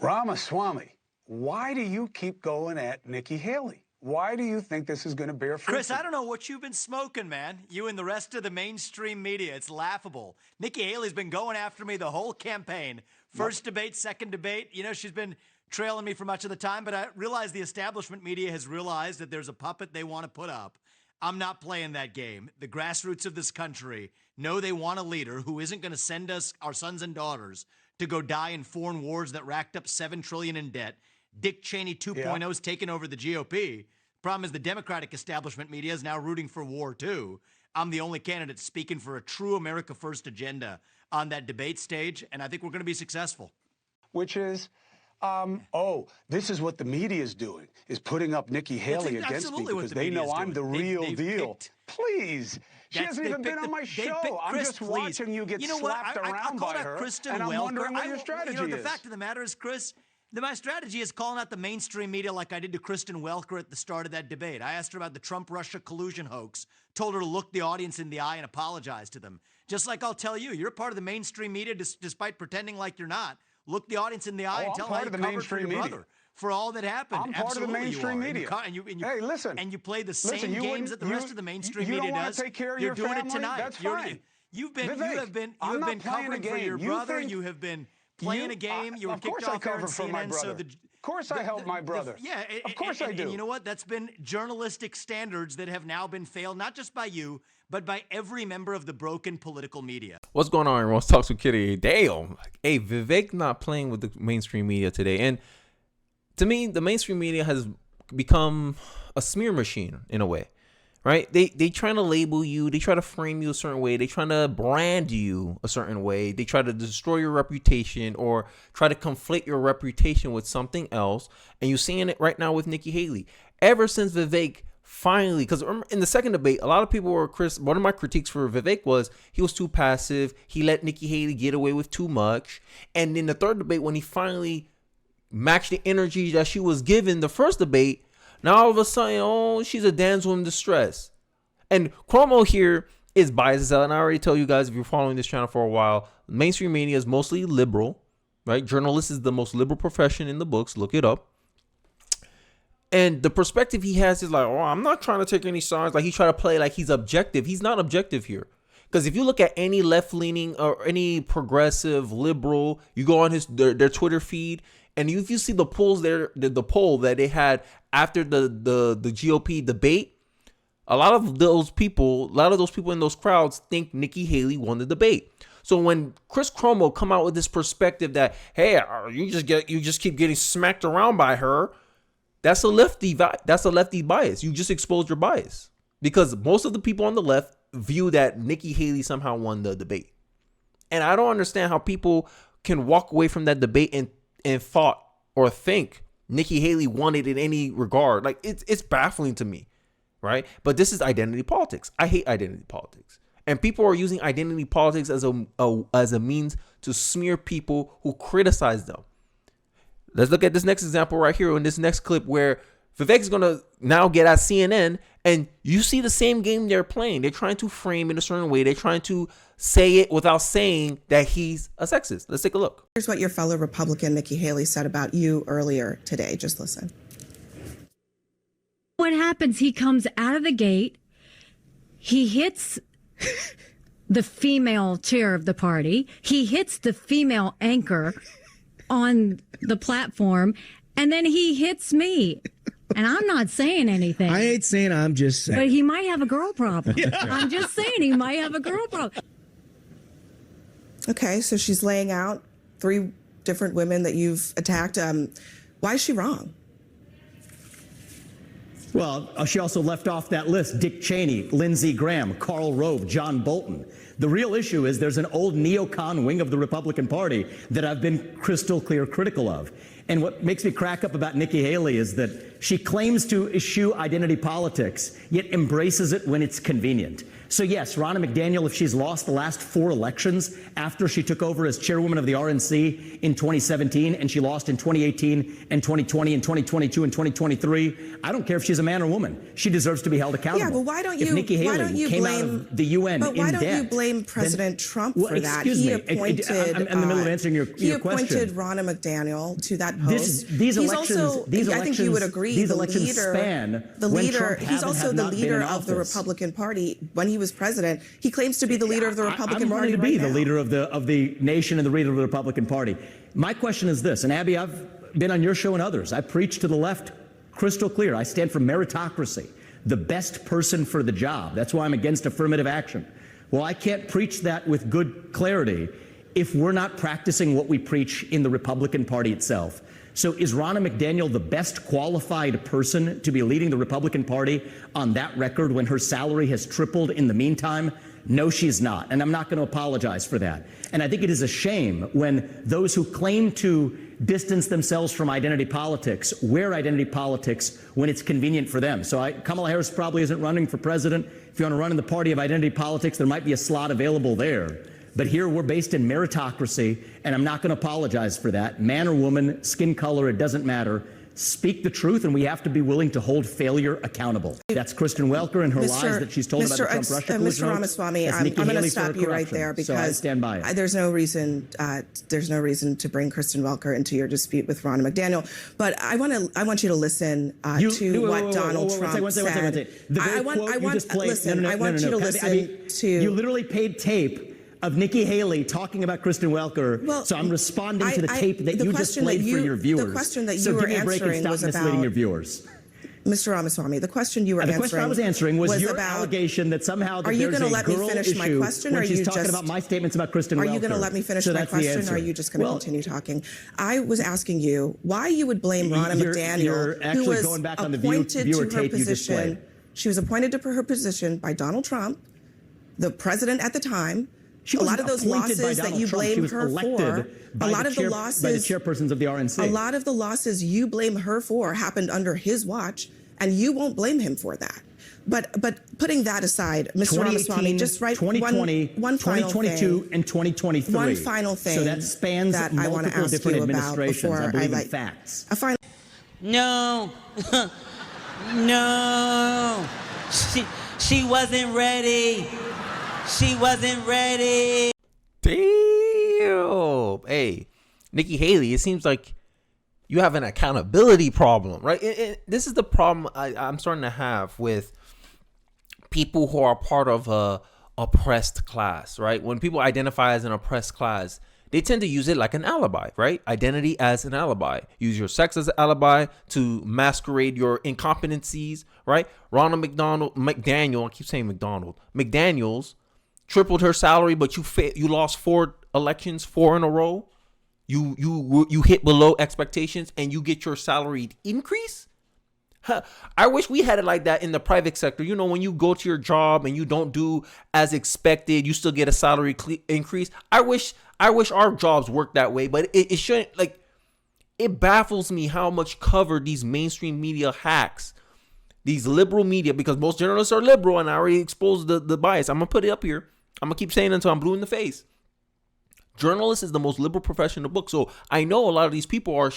Ramaswamy, why do you keep going at Nikki Haley? Why do you think this is going to bear fruit? Chris, I don't know what you've been smoking, man. You and the rest of the mainstream media. It's laughable. Nikki Haley's been going after me the whole campaign. First debate, second debate. You know, she's been trailing me for much of the time, but I realize the establishment media has realized that there's a puppet they want to put up. I'm not playing that game. The grassroots of this country know they want a leader who isn't going to send us, our sons and daughters, to go die in foreign wars that racked up $7 trillion in debt. Dick Cheney 2.0 is taking over the GOP. Problem is the Democratic establishment media is now rooting for war, too. I'm the only candidate speaking for a true America First agenda on that debate stage, and I think we're going to be successful. Which is, this is what the media is doing, is putting up Nikki Haley against me because they know I'm the real deal. Please. She hasn't even been on my show. I'm just watching you get slapped around by her, and I'm wondering what your strategy is. The fact of the matter is, Chris, my strategy is calling out the mainstream media like I did to Kristen Welker at the start of that debate. I asked her about the Trump-Russia collusion hoax, told her to look the audience in the eye and apologize to them. Just like I'll tell you, you're part of the mainstream media despite pretending like you're not. Look the audience in the eye and tell them how you covered for your brother for all that happened. I'm part of the mainstream media. Hey, listen. And you play the same games that the rest of the mainstream media does. Take care of you're your doing family? it tonight. That's fine. You've been covering for your brother. You have been playing a game. You were kicked off here on CNN. So of course I help my brother. Of course I do. And you know what? That's been journalistic standards that have now been failed, not just by you, but by every member of the broken political media. What's going on, everyone? Talks with Kitty. Damn. Hey, Vivek not playing with the mainstream media today. And to me, the mainstream media has become a smear machine in a way, right? They trying to label you. They try to frame you a certain way. They trying to brand you a certain way. They try to destroy your reputation or try to conflate your reputation with something else. And you're seeing it right now with Nikki Haley. Ever since Vivek finally, because in the second debate, a lot of people were, one of my critiques for Vivek was he was too passive. He let Nikki Haley get away with too much. And in the third debate, when he finally matched the energy that she was given the first debate, now all of a sudden, she's a damsel in distress. And Cuomo here is biased as hell. And I already tell you guys, if you're following this channel for a while, mainstream media is mostly liberal, right? Journalist is the most liberal profession in the books. Look it up. And the perspective he has is like, I'm not trying to take any sides. Like, he try to play like he's objective. He's not objective here. Because if you look at any left-leaning or any progressive liberal, you go on their Twitter feed, and if you see the polls there, the poll that they had after the GOP debate, a lot of those people in those crowds think Nikki Haley won the debate. So when Chris Cuomo come out with this perspective that, hey, you just keep getting smacked around by her, that's a lefty bias. You just exposed your bias, because most of the people on the left view that Nikki Haley somehow won the debate. And I don't understand how people can walk away from that debate and thought or think Nikki Haley won it in any regard. Like, it's baffling to me, right? But this is identity politics. I hate identity politics. And people are using identity politics as a means to smear people who criticize them. Let's look at this next example right here in this next clip where Vivek is going to now get at CNN, and you see the same game they're playing. They're trying to frame it a certain way. They're trying to say it without saying that he's a sexist. Let's take a look. Here's what your fellow Republican Nikki Haley said about you earlier today. Just listen. What happens? He comes out of the gate. He hits the female chair of the party. He hits the female anchor on the platform, and then he hits me. And I'm not saying anything. I ain't saying, I'm just saying. But he might have a girl problem. I'm just saying he might have a girl problem. Okay, so she's laying out 3 different women that you've attacked. Why is she wrong? Well, she also left off that list Dick Cheney, Lindsey Graham, Karl Rove, John Bolton. The real issue is there's an old neocon wing of the Republican Party that I've been crystal clear critical of. And what makes me crack up about Nikki Haley is that she claims to eschew identity politics, yet embraces it when it's convenient. So yes, Ronna McDaniel, if she's lost the last 4 elections after she took over as chairwoman of the RNC in 2017, and she lost in 2018 and 2020 and 2022 and 2023, I don't care if she's a man or woman. She deserves to be held accountable. Yeah, but why don't you? If Nikki Haley came out of the UN in debt blame President Trump for that. Excuse me. Appointed, I'm in the middle of answering your question. He appointed Ronna McDaniel to that post. These elections, I think you would agree. These elections span the leader. He's also the leader of the Republican Party. When he was president, he claims to be the leader of the Republican Party. I'm running to be the leader of the nation and the leader of the Republican Party. My question is this, and Abby, I've been on your show and others. I preach to the left crystal clear. I stand for meritocracy, the best person for the job. That's why I'm against affirmative action. Well, I can't preach that with good clarity if we're not practicing what we preach in the Republican Party itself. So is Ronna McDaniel the best qualified person to be leading the Republican Party on that record when her salary has tripled in the meantime? No, she's not. And I'm not going to apologize for that. And I think it is a shame when those who claim to distance themselves from identity politics wear identity politics when it's convenient for them. So Kamala Harris probably isn't running for president. If you want to run in the party of identity politics, there might be a slot available there. But here we're based in meritocracy, and I'm not going to apologize for that. Man or woman, skin color, it doesn't matter. Speak the truth, and we have to be willing to hold failure accountable. That's Kristen Welker and her lies that she's told about the Trump-Russia collusion. Mr. Ramaswamy, I'm going to stop you right there because I stand by it. There's no reason to bring Kristen Welker into your dispute with Ronna McDaniel. But I want you to listen to what Donald Trump said. I want you to listen to. You literally paid tape of Nikki Haley talking about Kristen Welker. Well, so I'm responding to the tape that you just played for your viewers. The question that you were answering was about your viewers. Mr. Ramaswamy, the question you were answering. The question I was answering was your about, allegation that somehow are you going to let me finish my question, or are you just talking about my statements about Kristen Welker? Are you going to let me finish my question, or are you just going to continue talking? I was asking you why you would blame Ronna McDaniel, who was going back on the appointed viewer to her tape you just played. position. She was appointed to her position by Donald Trump, the president at the time. A lot of those losses that you blame her for, a lot of the losses by the chairpersons of the RNC. A lot of the losses you blame her for happened under his watch, and you won't blame him for that. But putting that aside, Mr. Ramaswamy, just write 2020, one final 2022, thing, and 2023. One final thing. So that spans that I want to multiple ask different you about administrations. before I believe I in facts. A final. No, no, she wasn't ready. She wasn't ready. Damn. Hey, Nikki Haley, it seems like you have an accountability problem, right? This is the problem I'm starting to have with people who are part of a oppressed class, right? When people identify as an oppressed class, they tend to use it like an alibi, right? Identity as an alibi. Use your sex as an alibi to masquerade your incompetencies, right? Ronna McDaniel, I keep saying McDaniels tripled her salary, but you lost 4 elections, 4 in a row. You hit below expectations, and you get your salary increase. I wish we had it like that in the private sector. You know, when you go to your job and you don't do as expected, you still get a salary increase. I wish our jobs worked that way, but it shouldn't. Like, it baffles me how much cover these mainstream media hacks, these liberal media, because most journalists are liberal, and I already exposed the bias. I'm gonna put it up here. I'm gonna keep saying it until I'm blue in the face. Journalist is the most liberal profession in the book, so I know a lot of these people are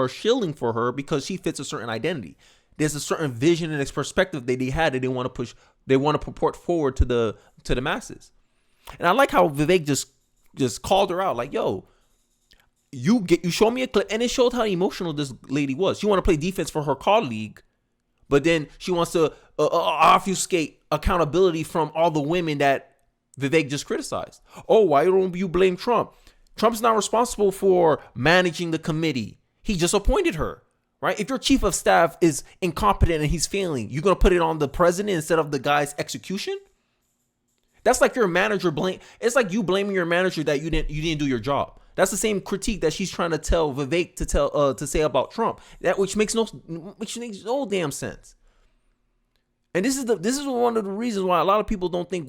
shilling for her because she fits a certain identity. There's a certain vision and perspective that they had that they want to push. They want to purport forward to the masses. And I like how Vivek just called her out, like, "Yo, you show me a clip," and it showed how emotional this lady was. She want to play defense for her colleague, but then she wants to obfuscate accountability from all the women that Vivek just criticized. Oh, why don't you blame Trump? Trump's not responsible for managing the committee. He just appointed her, right? If your chief of staff is incompetent and he's failing, you're going to put it on the president instead of the guy's execution? That's like your manager it's like you blaming your manager that you didn't do your job. That's the same critique that she's trying to tell Vivek to say about Trump. Which makes no damn sense. And this is one of the reasons why a lot of people don't think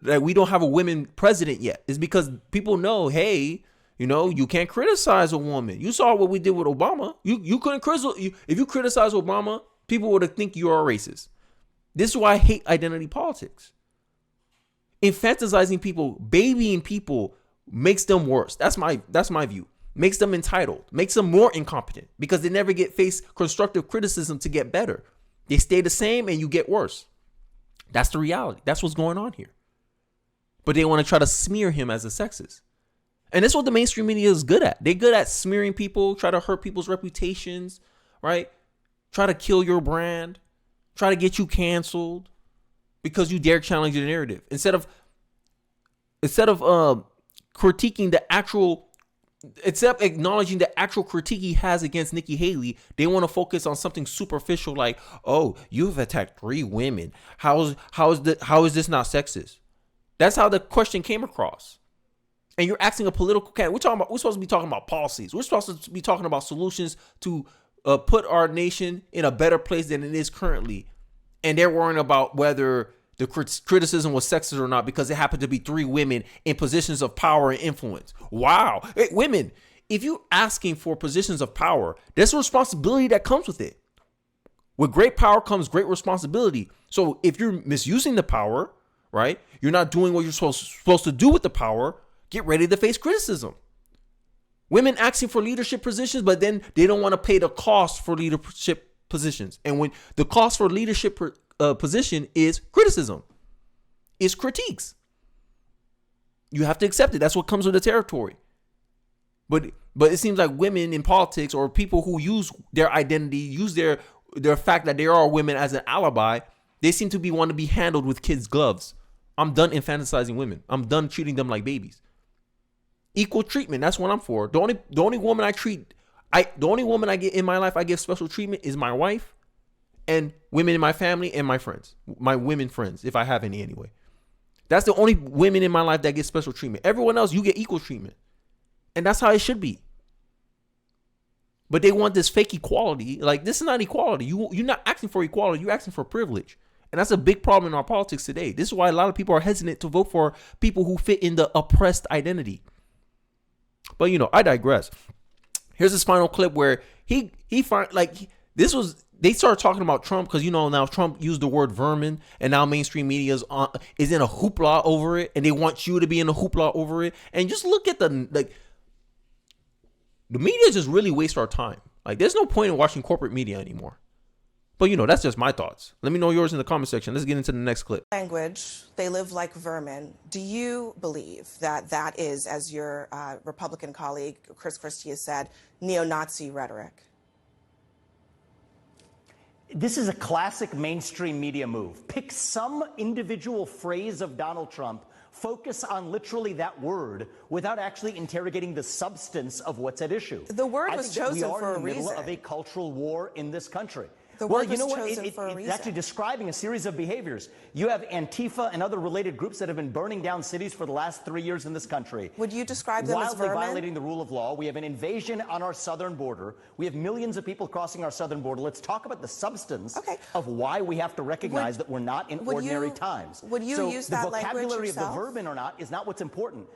that we don't have a women president yet. Is because people know, hey, you know, you can't criticize a woman. You saw what we did with Obama. You couldn't criticize. If you criticize Obama, people would think you are a racist. This is why I hate identity politics. Infantilizing people, babying people makes them worse. That's my view. Makes them entitled. Makes them more incompetent because they never face constructive criticism to get better. They stay the same and you get worse. That's the reality. That's what's going on here. but they want to try to smear him as a sexist. And that's what the mainstream media is good at. They're good at smearing people, try to hurt people's reputations, right? Try to kill your brand, try to get you canceled because you dare challenge the narrative. Instead of critiquing the actual, except acknowledging the actual critique he has against Nikki Haley, they want to focus on something superficial like, oh, you've attacked 3 women. How is this not sexist? That's how the question came across. And you're asking a political candidate. We're supposed to be talking about policies. We're supposed to be talking about solutions to put our nation in a better place than it is currently. And they're worrying about whether the criticism was sexist or not because it happened to be 3 women in positions of power and influence. Wow. Hey, women, if you're asking for positions of power, there's a responsibility that comes with it. With great power comes great responsibility. So if you're misusing the power, right, you're not doing what you're supposed to do with the power, get ready to face criticism. Women asking for leadership positions, but then they don't want to pay the cost for leadership positions. And when the cost for leadership position is criticism, is critiques, you have to accept it. That's what comes with the territory. But it seems like women in politics, or people who use their identity, use their fact that they are women as an alibi, they seem to want to be handled with kids' gloves. I'm done infantilizing women. I'm done treating them like babies. Equal treatment. That's what I'm for. The only woman I get in my life I give special treatment is my wife and women in my family and my friends. My women friends, if I have any anyway. That's the only women in my life that get special treatment. Everyone else, you get equal treatment. And that's how it should be. But they want this fake equality. Like, this is not equality. You're not asking for equality. You're asking for privilege. And that's a big problem in our politics today. This is why a lot of people are hesitant to vote for people who fit in the oppressed identity. But, I digress. Here's this final clip where they started talking about Trump because, now Trump used the word vermin, and now mainstream media is in a hoopla over it, and they want you to be in a hoopla over it. And just look at the media just really waste our time. Like, there's no point in watching corporate media anymore. But, that's just my thoughts. Let me know yours in the comment section. Let's get into the next clip. Language, they live like vermin. Do you believe that is, as your Republican colleague Chris Christie has said, neo-Nazi rhetoric? This is a classic mainstream media move. Pick some individual phrase of Donald Trump, focus on literally that word without actually interrogating the substance of what's at issue. The word was chosen for a reason. We are in the middle of a cultural war in this country. The word was chosen for a reason. It's actually describing a series of behaviors. You have Antifa and other related groups that have been burning down cities for the last 3 years in this country. Would you describe them as vermin? Wildly violating the rule of law. We have an invasion on our southern border. We have millions of people crossing our southern border. Let's talk about the substance of why we have to recognize that we're not in ordinary times. Would you use that language yourself? The vocabulary of the vermin or not is not what's important.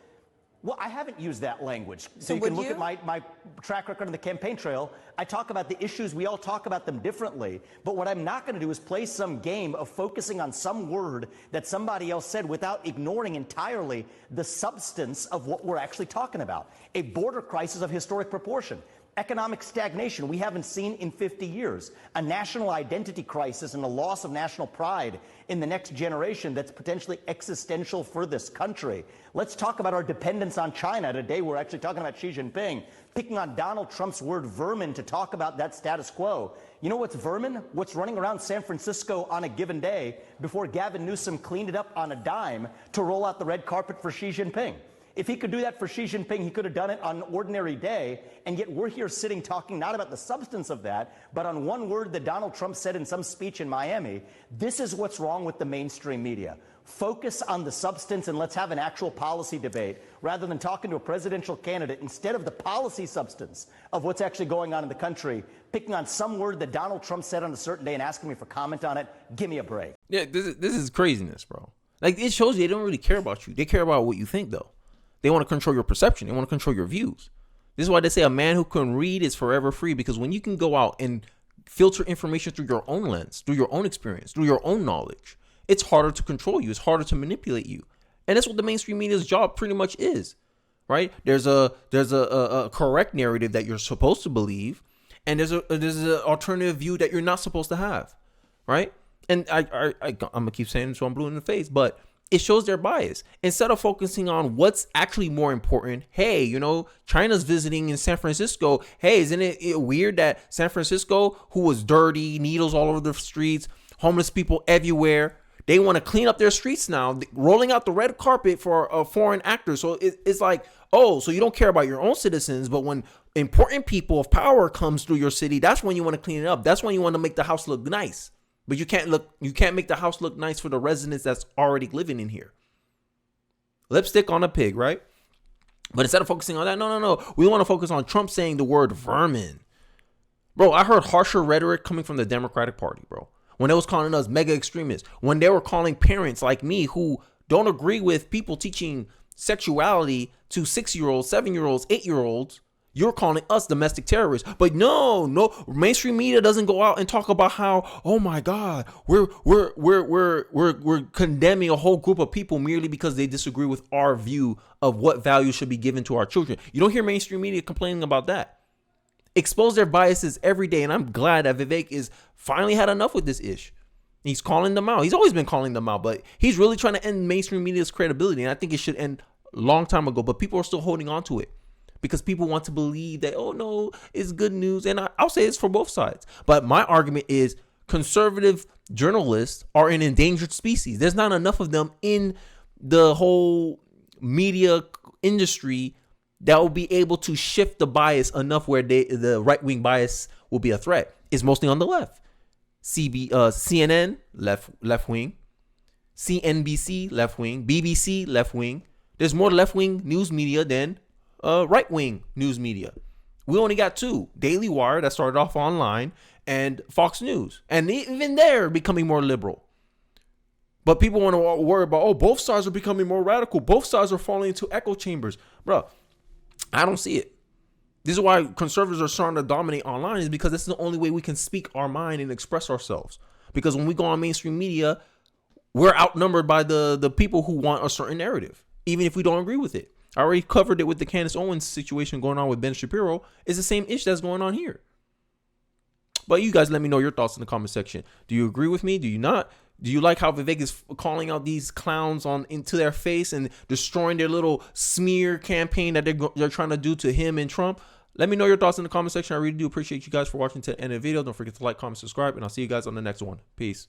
Well, I haven't used that language. So you can look at my track record on the campaign trail. I talk about the issues. We all talk about them differently. But what I'm not going to do is play some game of focusing on some word that somebody else said without ignoring entirely the substance of what we're actually talking about. A border crisis of historic proportion. Economic stagnation we haven't seen in 50 years. A national identity crisis and a loss of national pride in the next generation that's potentially existential for this country. Let's talk about our dependence on China. Today we're actually talking about Xi Jinping, picking on Donald Trump's word vermin to talk about that status quo. You know what's vermin? What's running around San Francisco on a given day before Gavin Newsom cleaned it up on a dime to roll out the red carpet for Xi Jinping. If he could do that for Xi Jinping, he could have done it on an ordinary day, and yet we're here sitting talking not about the substance of that, but on one word that Donald Trump said in some speech in Miami. This is what's wrong with the mainstream media. Focus on the substance and let's have an actual policy debate rather than talking to a presidential candidate instead of the policy substance of what's actually going on in the country, picking on some word that Donald Trump said on a certain day and asking me for comment on it. Give me a break. Yeah, this is craziness, bro. Like, it shows you they don't really care about you. They care about what you think, though. They want to control your perception. They want to control your views. This is why they say a man who can read is forever free, because when you can go out and filter information through your own lens, through your own experience, through your own knowledge, it's harder to control you. It's harder to manipulate you. And that's what the mainstream media's job pretty much is, right? There's a correct narrative that you're supposed to believe, and there's an alternative view that you're not supposed to have, right? And I'm going to keep saying this so I'm blue in the face, but it shows their bias. Instead of focusing on what's actually more important, hey, China's visiting in San Francisco. Hey, isn't it weird that San Francisco, who was dirty, needles all over the streets, homeless people everywhere, they want to clean up their streets now, rolling out the red carpet for foreign actors. So it's like, oh, so you don't care about your own citizens, but when important people of power comes through your city, that's when you want to clean it up. That's when you want to make the house look nice. But you can't make the house look nice for the residents that's already living in here. Lipstick on a pig, right? But instead of focusing on that, no. We want to focus on Trump saying the word vermin. Bro, I heard harsher rhetoric coming from the Democratic Party, bro. When they was calling us mega extremists. When they were calling parents like me who don't agree with people teaching sexuality to 6-year-olds, 7-year-olds, 8-year-olds. You're calling us domestic terrorists. But no, mainstream media doesn't go out and talk about how, oh my God, we're condemning a whole group of people merely because they disagree with our view of what values should be given to our children. You don't hear mainstream media complaining about that. Expose their biases every day, and I'm glad that Vivek is finally had enough with this ish. He's calling them out. He's always been calling them out, but he's really trying to end mainstream media's credibility, and I think it should end a long time ago, but people are still holding on to it. Because people want to believe that, oh no, it's good news. And I'll say it's for both sides. But my argument is conservative journalists are an endangered species. There's not enough of them in the whole media industry that will be able to shift the bias enough where the right-wing bias will be a threat. It's mostly on the left. CNN, left-wing. CNBC, left-wing. BBC, left-wing. There's more left-wing news media than right-wing news media. We only got two: Daily Wire, that started off online, and Fox News. And even they're becoming more liberal. But people want to worry about, oh, both sides are becoming more radical. Both sides are falling into echo chambers. Bro, I don't see it. This is why conservatives are starting to dominate online, is because this is the only way we can speak our mind and express ourselves. Because when we go on mainstream media, we're outnumbered by the people who want a certain narrative, even if we don't agree with it. I already covered it with the Candace Owens situation going on with Ben Shapiro. It's the same issue that's going on here. But you guys let me know your thoughts in the comment section. Do you agree with me? Do you not? Do you like how Vivek is calling out these clowns into their face and destroying their little smear campaign that they're trying to do to him and Trump? Let me know your thoughts in the comment section. I really do appreciate you guys for watching to the end of the video. Don't forget to like, comment, subscribe, and I'll see you guys on the next one. Peace.